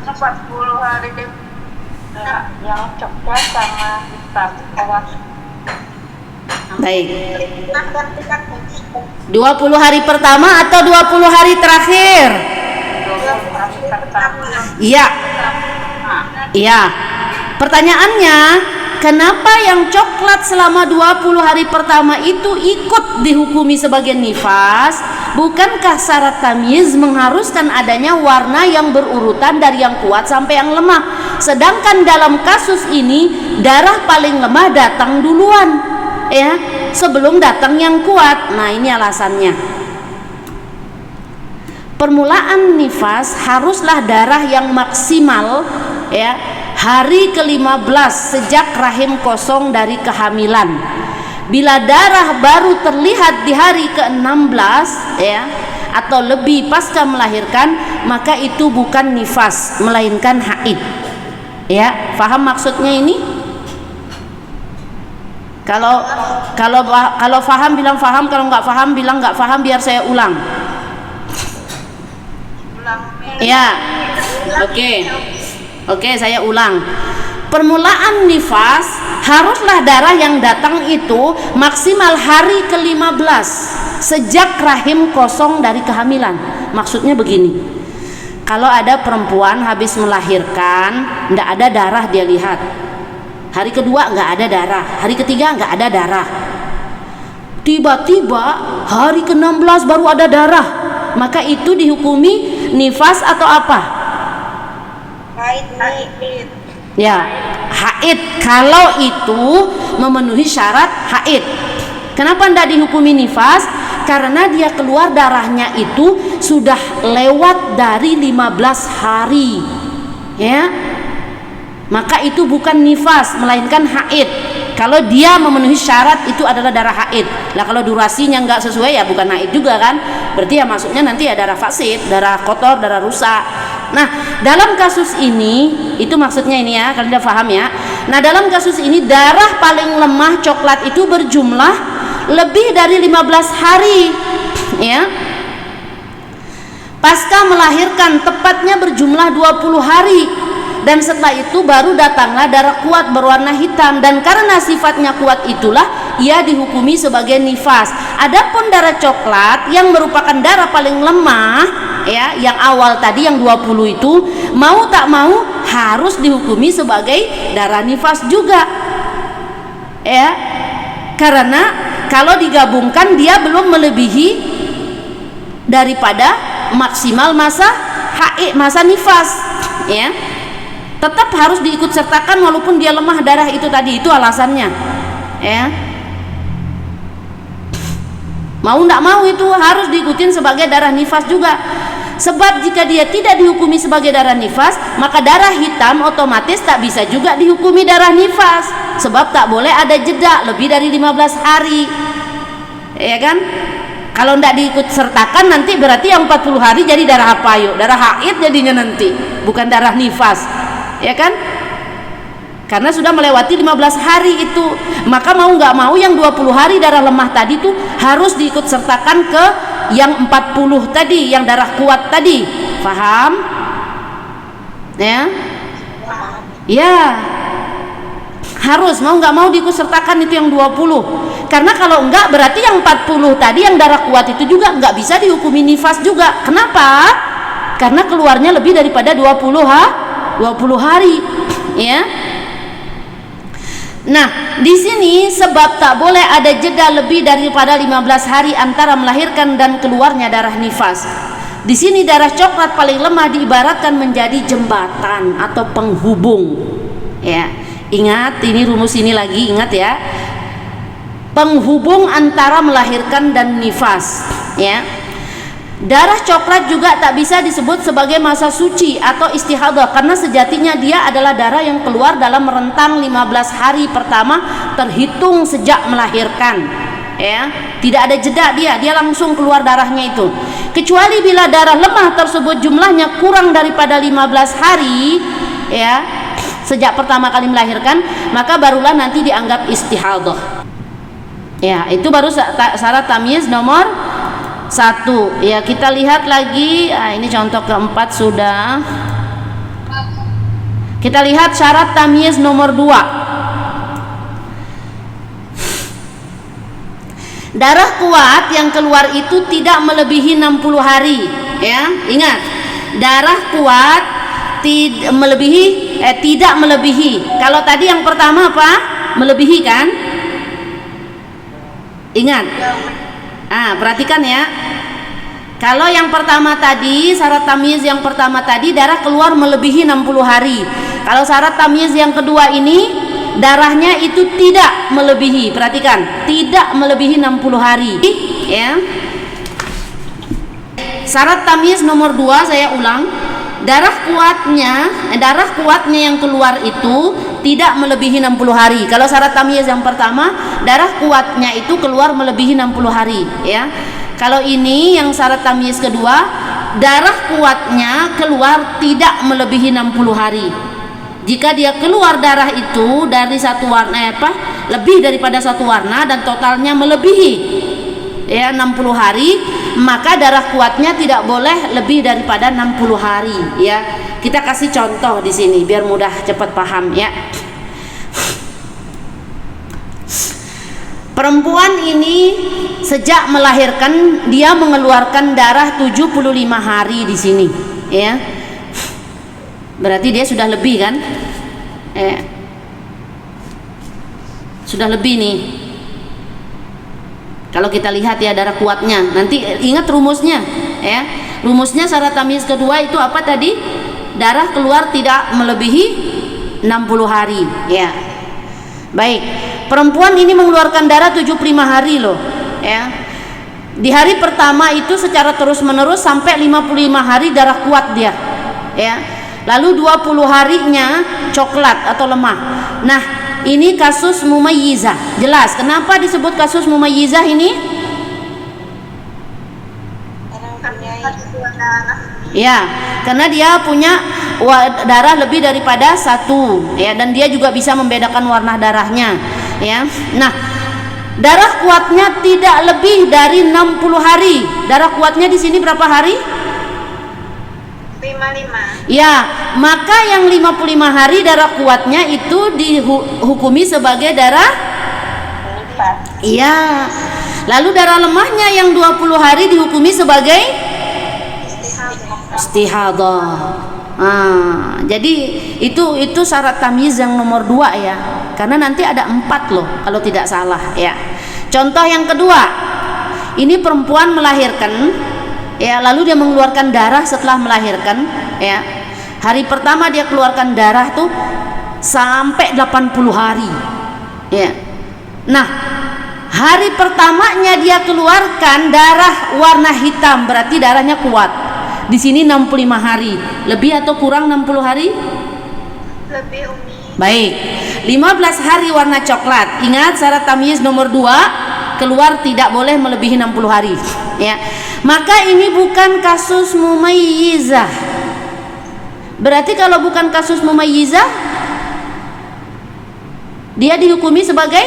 40 hari deh. Yang coklat sama hitam awas. Baik. 20 hari pertama atau 20 hari terakhir? 20 hari pertama. Iya. Iya. Pertanyaannya, kenapa yang coklat selama 20 hari pertama itu ikut dihukumi sebagai nifas? Bukankah syarat tamyiz mengharuskan adanya warna yang berurutan dari yang kuat sampai yang lemah? Sedangkan dalam kasus ini darah paling lemah datang duluan, ya, sebelum datang yang kuat. Nah, ini alasannya. Permulaan nifas haruslah darah yang maksimal, ya, hari ke-15 sejak rahim kosong dari kehamilan. Bila darah baru terlihat di hari ke-16 ya atau lebih pasca melahirkan, maka itu bukan nifas melainkan haid. Ya, paham maksudnya ini? Kalau paham bilang paham, kalau nggak paham bilang nggak paham, biar saya ulang. Ya, oke, saya ulang. Permulaan nifas haruslah darah yang datang itu maksimal hari ke-15 sejak rahim kosong dari kehamilan. Maksudnya begini, kalau ada perempuan habis melahirkan nggak ada darah, dia lihat hari kedua nggak ada darah, hari ketiga nggak ada darah, tiba-tiba hari ke-16 baru ada darah, maka itu dihukumi nifas atau apa? Haid. Ya, haid. Kalau itu memenuhi syarat haid. Kenapa tidak dihukumi nifas? Karena dia keluar darahnya itu sudah lewat dari 15 hari, ya, maka itu bukan nifas melainkan haid. Kalau dia memenuhi syarat itu adalah darah haid. Lah kalau durasinya nggak sesuai ya bukan haid juga kan? Berarti ya masuknya nanti ya darah fasid, darah kotor, darah rusak. Nah, dalam kasus ini itu maksudnya ini ya, kalian udah paham ya. Nah, dalam kasus ini darah paling lemah coklat itu berjumlah lebih dari 15 hari, ya. Pasca melahirkan tepatnya berjumlah 20 hari. Dan setelah itu baru datanglah darah kuat berwarna hitam, dan karena sifatnya kuat itulah ia dihukumi sebagai nifas. Adapun darah coklat yang merupakan darah paling lemah, ya, yang awal tadi yang 20 itu mau tak mau harus dihukumi sebagai darah nifas juga, ya, karena kalau digabungkan dia belum melebihi daripada maksimal masa haid, masa nifas, ya, tetap harus diikut sertakan walaupun dia lemah darah itu tadi. Itu alasannya, ya, mau tidak mau itu harus diikutin sebagai darah nifas juga. Sebab jika dia tidak dihukumi sebagai darah nifas, maka darah hitam otomatis tak bisa juga dihukumi darah nifas, sebab tak boleh ada jeda lebih dari 15 hari, ya kan? Kalau tidak diikut sertakan nanti berarti yang 40 hari jadi darah apa yuk? Darah haid jadinya nanti, bukan darah nifas, ya kan? Karena sudah melewati 15 hari itu, maka mau nggak mau yang 20 hari darah lemah tadi tuh harus diikut sertakan ke yang 40 tadi, yang darah kuat tadi. Paham? Ya? Ya. Harus mau nggak mau diikut sertakan itu yang 20. Karena kalau enggak berarti yang 40 tadi yang darah kuat itu juga nggak bisa dihukumi nifas juga. Kenapa? Karena keluarnya lebih daripada 20 hari, ya. Nah, di sini sebab tak boleh ada jeda lebih daripada 15 hari antara melahirkan dan keluarnya darah nifas. Di sini darah coklat paling lemah diibaratkan menjadi jembatan atau penghubung. Ya, ingat ini rumus ini lagi, ingat ya. Penghubung antara melahirkan dan nifas, ya. Darah coklat juga tak bisa disebut sebagai masa suci atau istihadah, karena sejatinya dia adalah darah yang keluar dalam rentang 15 hari pertama terhitung sejak melahirkan, ya. Tidak ada jeda, dia langsung keluar darahnya itu. Kecuali bila darah lemah tersebut jumlahnya kurang daripada 15 hari, ya, sejak pertama kali melahirkan, maka barulah nanti dianggap istihadah. Ya, itu baru syarat tamyiz nomor 1. Ya, kita lihat lagi. Ini contoh keempat sudah. Kita lihat syarat tamyiz nomor 2. Darah kuat yang keluar itu tidak melebihi 60 hari. Ya, ingat. Darah kuat tidak melebihi. Kalau tadi yang pertama apa? Melebihi kan? Ingat. Perhatikan ya. Kalau yang pertama tadi, syarat tamyiz yang pertama tadi, darah keluar melebihi 60 hari. Kalau syarat tamyiz yang kedua ini, darahnya itu tidak melebihi. Perhatikan, tidak melebihi 60 hari, ya. Syarat tamyiz nomor 2, saya ulang. Darah kuatnya yang keluar itu tidak melebihi 60 hari. Kalau syarat tamyiz yang pertama, darah kuatnya itu keluar melebihi 60 hari, ya. Kalau ini yang syarat tamyiz kedua, darah kuatnya keluar tidak melebihi 60 hari. Jika dia keluar darah itu dari satu warna lebih daripada satu warna dan totalnya melebihi, ya, 60 hari, maka darah kuatnya tidak boleh lebih daripada 60 hari, ya. Kita kasih contoh di sini biar mudah cepat paham, ya. Perempuan ini sejak melahirkan dia mengeluarkan darah 75 hari di sini, ya. Berarti dia sudah lebih kan? Sudah lebih nih. Kalau kita lihat ya darah kuatnya, nanti ingat rumusnya, ya. Rumusnya syarat tamyiz kedua itu apa tadi? Darah keluar tidak melebihi 60 hari, ya. Baik, perempuan ini mengeluarkan darah 75 hari loh, ya. Di hari pertama itu secara terus-menerus sampai 55 hari darah kuat dia, ya. Lalu 20 harinya coklat atau lemah. Nah, ini kasus mumayyizah. Jelas kenapa disebut kasus mumayyizah ini? Ya, karena dia punya darah lebih daripada satu, ya, dan dia juga bisa membedakan warna darahnya, ya. Nah, darah kuatnya tidak lebih dari 60 hari. Darah kuatnya di sini berapa hari? 55. Ya, maka yang 55 hari darah kuatnya itu dihukumi sebagai darah Nifas. iya. Lalu darah lemahnya yang 20 hari dihukumi sebagai istihadah. Jadi itu syarat tamyiz yang nomor 2, ya. Karena nanti ada 4 loh kalau tidak salah, ya. Contoh yang kedua. Ini perempuan melahirkan, ya, lalu dia mengeluarkan darah setelah melahirkan, ya. Hari pertama dia keluarkan darah tuh sampai 80 hari, ya. Nah, hari pertamanya dia keluarkan darah warna hitam, berarti darahnya kuat. Di sini 65 hari. Lebih atau kurang 60 hari? Lebih, Umi. Baik. 15 hari warna coklat. Ingat syarat tamyiz nomor 2, keluar tidak boleh melebihi 60 hari, ya. Maka ini bukan kasus mumayyizah. Berarti kalau bukan kasus mumayyizah, dia dihukumi sebagai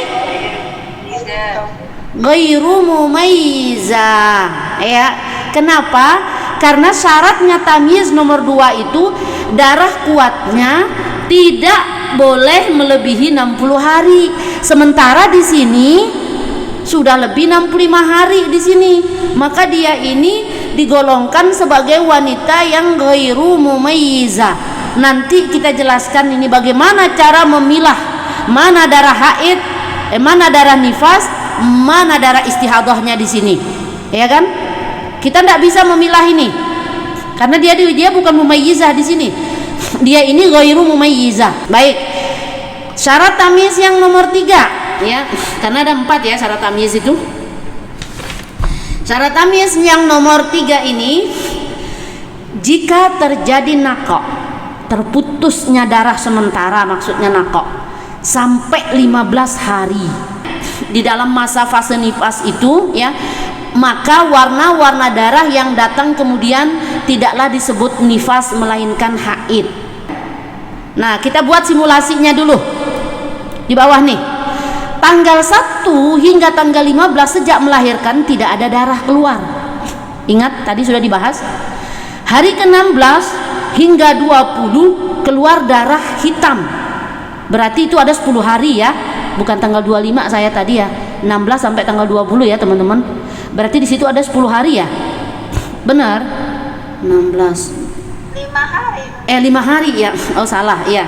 ghairu mumayyizah, ya. Kenapa? Karena syaratnya tamyiz nomor 2 itu darah kuatnya tidak boleh melebihi 60 hari. Sementara di sini sudah lebih 65 hari di sini. Maka dia ini digolongkan sebagai wanita yang ghairu mumayyizah. Nanti kita jelaskan ini bagaimana cara memilah mana darah haid, mana darah nifas, mana darah istihadahnya di sini. Ya kan? Kita tidak bisa memilah ini. Karena dia bukan mumayyizah di sini. Dia ini ghairu mumayyizah. Baik. Syarat tamyiz yang nomor 3, ya. Karena ada 4 ya syarat tamyiz itu. Syarat tamyiz yang nomor 3 ini, jika terjadi nakok, terputusnya darah sementara, maksudnya nakok, sampai 15 hari di dalam masa fase nifas itu, ya, maka warna-warna darah yang datang kemudian tidaklah disebut nifas melainkan haid. Nah, kita buat simulasinya dulu di bawah nih. Tanggal 1 hingga tanggal 15 sejak melahirkan tidak ada darah keluar. Ingat tadi sudah dibahas. Hari ke-16 hingga 20 keluar darah hitam. Berarti itu ada 10 hari ya. Bukan tanggal 25 saya tadi ya. 16 sampai tanggal 20 ya, teman-teman. Berarti di situ ada 10 hari ya. Benar? 16. 5 hari. 5 hari ya. Oh, salah. Iya.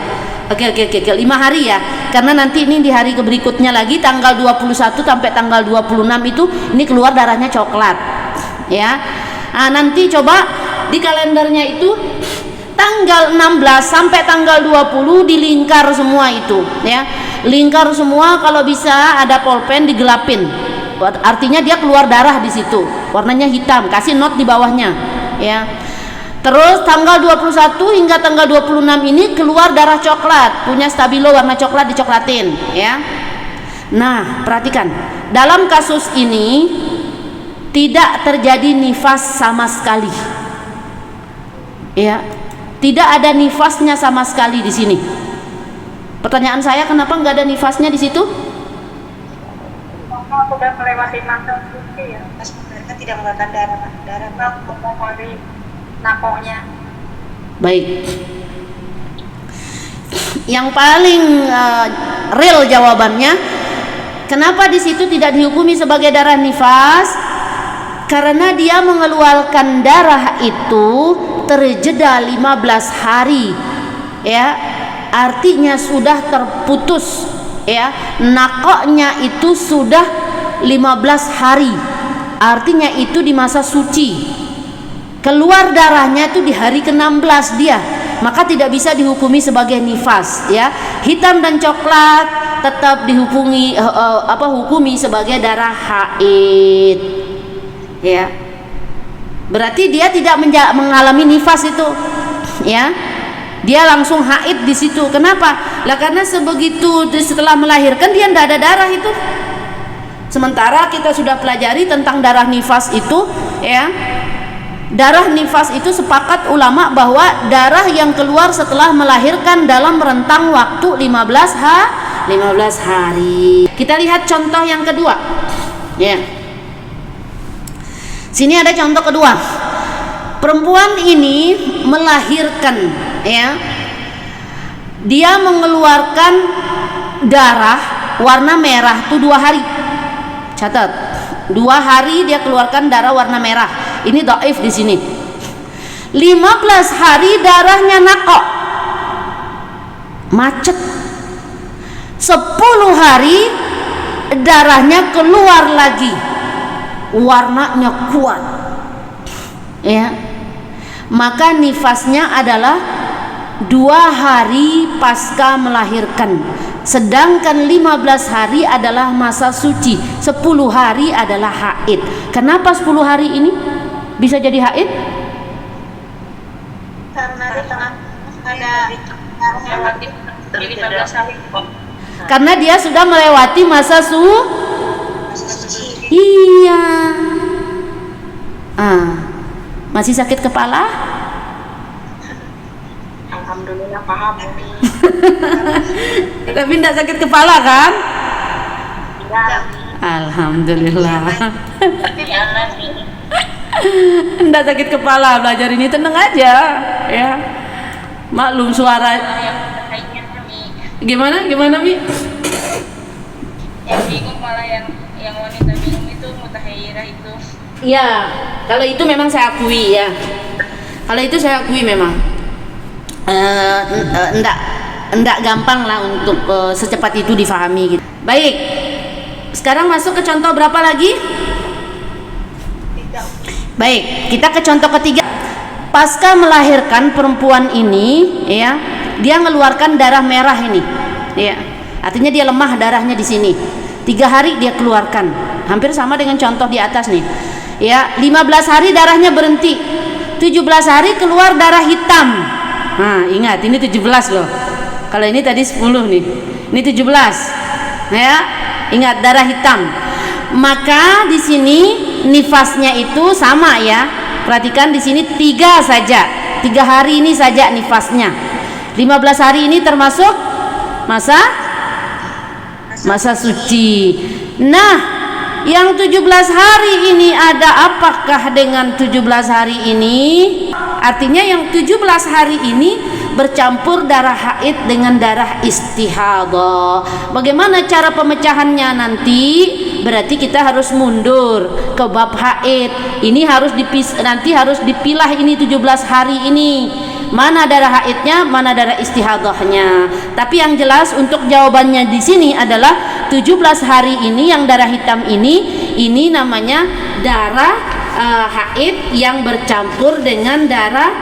Oke, 5 hari ya. Karena nanti ini di hari berikutnya lagi tanggal 21 sampai tanggal 26 itu ini keluar darahnya coklat. Ya. Nah, nanti coba di kalendernya itu tanggal 16 sampai tanggal 20 dilingkar semua itu, ya. Lingkar semua, kalau bisa ada pulpen digelapin. Artinya dia keluar darah di situ. Warnanya hitam, kasih note di bawahnya, ya. Terus tanggal 21 hingga tanggal 26 ini keluar darah coklat, punya stabilo warna coklat, dicoklatin, ya. Nah, perhatikan. Dalam kasus ini tidak terjadi nifas sama sekali. Ya. Tidak ada nifasnya sama sekali di sini. Pertanyaan saya, kenapa nggak ada nifasnya di situ? Mama sudah melewati masa suci ya. Pas mereka tidak mengeluarkan darah. Dari nakoknya. Baik. Yang paling real jawabannya, kenapa di situ tidak dihukumi sebagai darah nifas? Karena dia mengeluarkan darah itu terjeda 15 hari, ya. Artinya sudah terputus, ya. Nakoknya itu sudah 15 hari. Artinya itu di masa suci. Keluar darahnya itu di hari ke-16 dia, maka tidak bisa dihukumi sebagai nifas, ya. Hitam dan coklat tetap dihukumi hukumi sebagai darah haid, ya. Berarti dia tidak mengalami nifas itu, ya. Dia langsung haid di situ. Kenapa? Lah karena sebegitu setelah melahirkan dia tidak ada darah itu. Sementara kita sudah pelajari tentang darah nifas itu, ya. Darah nifas itu sepakat ulama bahwa darah yang keluar setelah melahirkan dalam rentang waktu 15 hari. Kita lihat contoh yang kedua, ya. Sini ada contoh kedua. Perempuan ini melahirkan, ya. Dia mengeluarkan darah warna merah tuh 2 hari. Catat. 2 hari dia keluarkan darah warna merah. Ini dhaif di sini. 15 hari darahnya nakok. Macet. 10 hari darahnya keluar lagi. Warnanya kuat. Ya. Maka nifasnya adalah 2 hari pasca melahirkan. Sedangkan 15 hari adalah masa suci, 10 hari adalah haid. Kenapa 10 hari ini bisa jadi haid? Karena di tengah ada melewati 15 hari. Karena dia sudah melewati masa suci. Iya. Masih sakit kepala? Alhamdulillah paham Umi. Tapi tidak sakit kepala kan? Ya. Alhamdulillah. Ya nanti. Tidak sakit kepala, belajar ini tenang aja, ya. Maklum suara. Yang kayaknya Mi. Gimana Mi? Yang bingung malah yang wanita bingung itu mutahayyirah itu. Iya, kalau itu memang saya akui ya. Kalau itu saya akui memang. Enggak gampang lah untuk secepat itu difahami gitu. Baik. Sekarang masuk ke contoh berapa lagi? Baik, kita ke contoh ketiga. Pasca melahirkan perempuan ini, ya, dia mengeluarkan darah merah ini, ya. Artinya dia lemah darahnya di sini. 3 hari dia keluarkan. Hampir sama dengan contoh di atas nih. Ya, 15 hari darahnya berhenti. 17 hari keluar darah hitam. Nah, ingat ini 17 loh. Kalau ini tadi 10 nih. Ini 17. Ya, ingat darah hitam. Maka di sini nifasnya itu sama ya. Perhatikan di sini 3 saja. 3 hari ini saja nifasnya. 15 hari ini termasuk masa suci. Nah, yang 17 hari ini ada apakah dengan 17 hari ini? Artinya yang 17 hari ini bercampur darah haid dengan darah istihadah. Bagaimana cara pemecahannya nanti? Berarti kita harus mundur ke bab haid. Ini harus nanti harus dipilah ini 17 hari ini. Mana darah haidnya, mana darah istihadahnya. Tapi yang jelas untuk jawabannya di sini adalah 17 hari ini yang darah hitam ini namanya darah haid yang bercampur dengan darah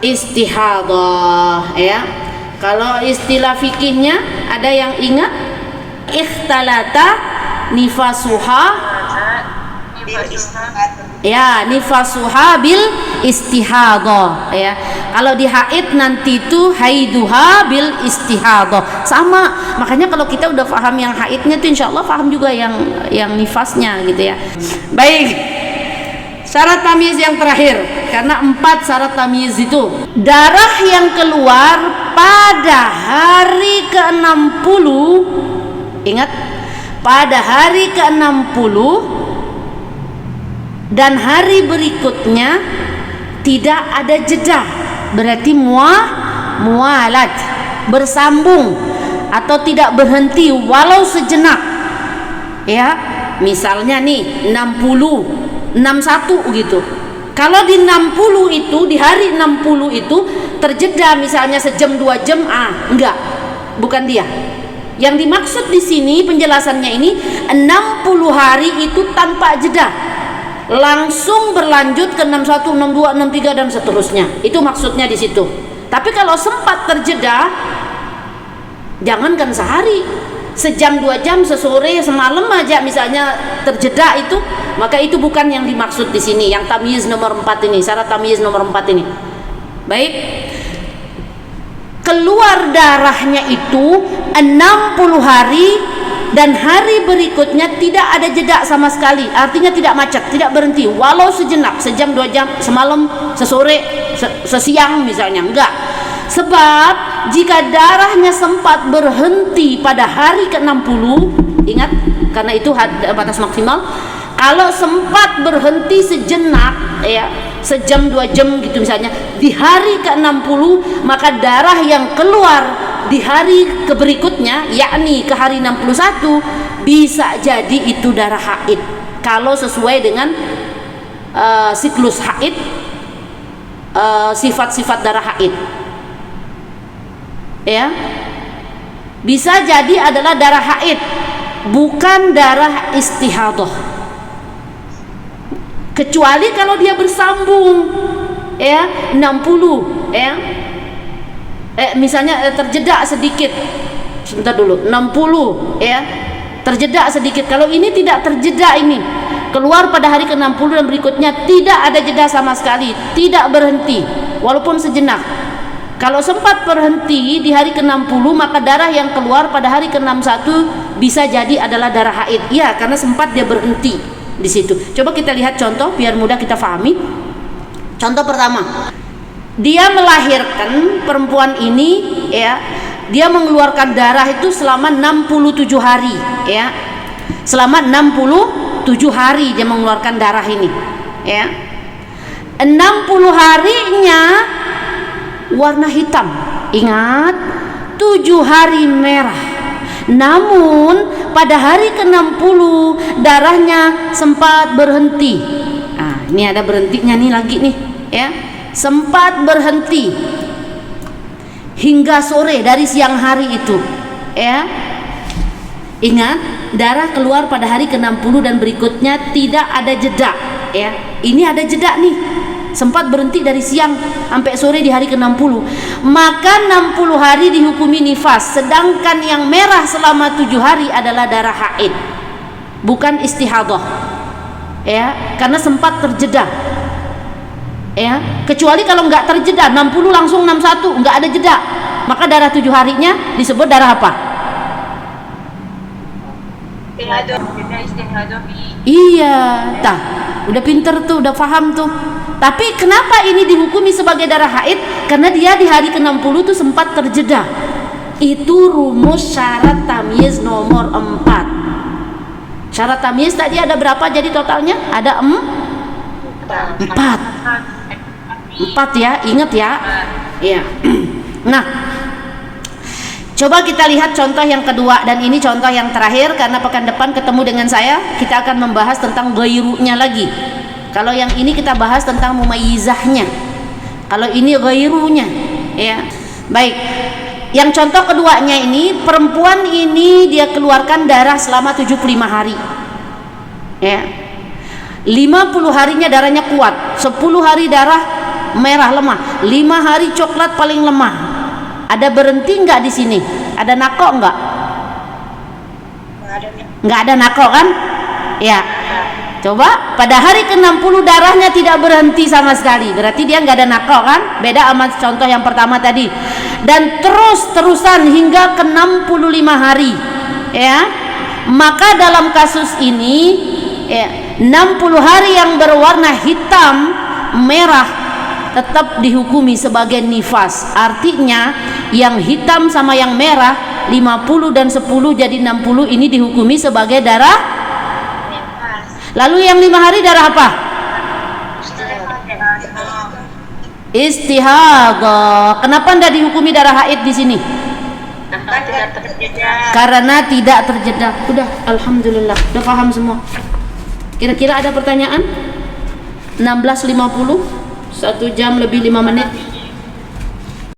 istihadah ya. Kalau istilah fikihnya ada yang ingat? Ikhtalata nifasuha ya, nifasuha bil istihadah ya. Kalau di haid nanti itu haiduha bil istihadah sama. Makanya kalau kita udah paham yang haidnya tuh insyaallah paham juga yang nifasnya gitu ya. Baik, syarat tamyiz yang terakhir, karena 4 syarat tamyiz itu. Darah yang keluar pada hari ke-60, ingat, pada hari ke-60 dan hari berikutnya tidak ada jeda, berarti mualat, bersambung atau tidak berhenti walau sejenak ya. Misalnya nih 60 61 gitu. Kalau di 60 itu, di hari 60 itu terjeda misalnya sejam 2 jam, enggak. Bukan dia. Yang dimaksud di sini penjelasannya ini 60 hari itu tanpa jeda. Langsung berlanjut ke 61, 62, 63 dan seterusnya. Itu maksudnya di situ. Tapi kalau sempat terjeda, jangankan sehari, sejam 2 jam, sesore, semalam aja misalnya terjeda itu, maka itu bukan yang dimaksud di sini. Yang tamyiz nomor 4 ini, syarat tamyiz nomor 4 ini. Baik. Keluar darahnya itu 60 hari dan hari berikutnya tidak ada jeda sama sekali. Artinya tidak macet, tidak berhenti walau sejenak, sejam 2 jam, semalam, sesore, sesiang misalnya, enggak. Sebab jika darahnya sempat berhenti pada hari ke-60, ingat, karena itu batas maksimal. Kalau sempat berhenti sejenak ya, sejam 2 jam gitu misalnya, di hari ke-60, maka darah yang keluar di hari berikutnya, yakni ke hari 61, bisa jadi itu darah haid kalau sesuai dengan siklus haid, sifat-sifat darah haid ya. Bisa jadi adalah darah haid, bukan darah istihadah, kecuali kalau dia bersambung ya, 60 ya. Misalnya terjeda sedikit, sebentar dulu, 60 ya, terjeda sedikit. Kalau ini tidak terjeda, ini keluar pada hari ke-60 dan berikutnya tidak ada jeda sama sekali, tidak berhenti walaupun sejenak. Kalau sempat berhenti di hari ke-60, maka darah yang keluar pada hari ke-61 bisa jadi adalah darah haid. Iya, karena sempat dia berhenti di situ. Coba kita lihat contoh biar mudah kita pahami. Contoh pertama, dia melahirkan, perempuan ini ya, dia mengeluarkan darah itu selama 67 hari ya. Selama 67 hari dia mengeluarkan darah ini ya. 60 harinya warna hitam. Ingat, 7 hari merah. Namun pada hari ke-60 darahnya sempat berhenti. Ini ada berhentinya nih lagi nih ya. Sempat berhenti hingga sore dari siang hari itu ya. Ingat, darah keluar pada hari ke-60 dan berikutnya tidak ada jeda ya. Ini ada jeda nih, sempat berhenti dari siang sampai sore di hari ke-60, maka 60 hari dihukumi nifas. Sedangkan yang merah selama 7 hari adalah darah haid, bukan istihadah ya, karena sempat terjeda, ya. Kecuali kalau nggak terjeda 60 langsung 61, nggak ada jeda, maka darah 7 harinya disebut darah apa? Iya, tah, udah pinter tuh, udah paham tuh. Tapi kenapa ini dihukumi sebagai darah haid? Karena dia di hari ke-60 tuh sempat terjeda. Itu rumus syarat tamyiz nomor 4. Syarat tamyiz tadi ada berapa jadi totalnya? Ada 4. 4 ya, ingat ya. Iya. Nah, coba kita lihat contoh yang kedua, dan ini contoh yang terakhir karena pekan depan ketemu dengan saya kita akan membahas tentang ghairunya lagi. Kalau yang ini kita bahas tentang mumayyizahnya, kalau ini ghairunya, ya. Baik. Yang contoh keduanya ini, perempuan ini dia keluarkan darah selama 75 hari. Ya. 50 harinya darahnya kuat, 10 hari darah merah lemah, 5 hari coklat paling lemah. Ada berhenti nggak di sini? Ada nakok nggak? Nggak ada nakok kan? Ya. Coba pada hari ke-60 darahnya tidak berhenti sama sekali, berarti dia nggak ada nakok kan? Beda sama contoh yang pertama tadi. Dan terus-terusan hingga ke-65 hari, ya. Maka dalam kasus ini, ya, 60 hari yang berwarna hitam merah tetap dihukumi sebagai nifas. Artinya yang hitam sama yang merah 50 dan 10 jadi 60 ini dihukumi sebagai darah. Lalu yang 5 hari darah apa? Istihadah. Kenapa tidak dihukumi darah haid di sini? Karena tidak terjeda. Udah, alhamdulillah, udah paham semua. Kira-kira ada pertanyaan? 16.50, 1 jam lebih 5 menit.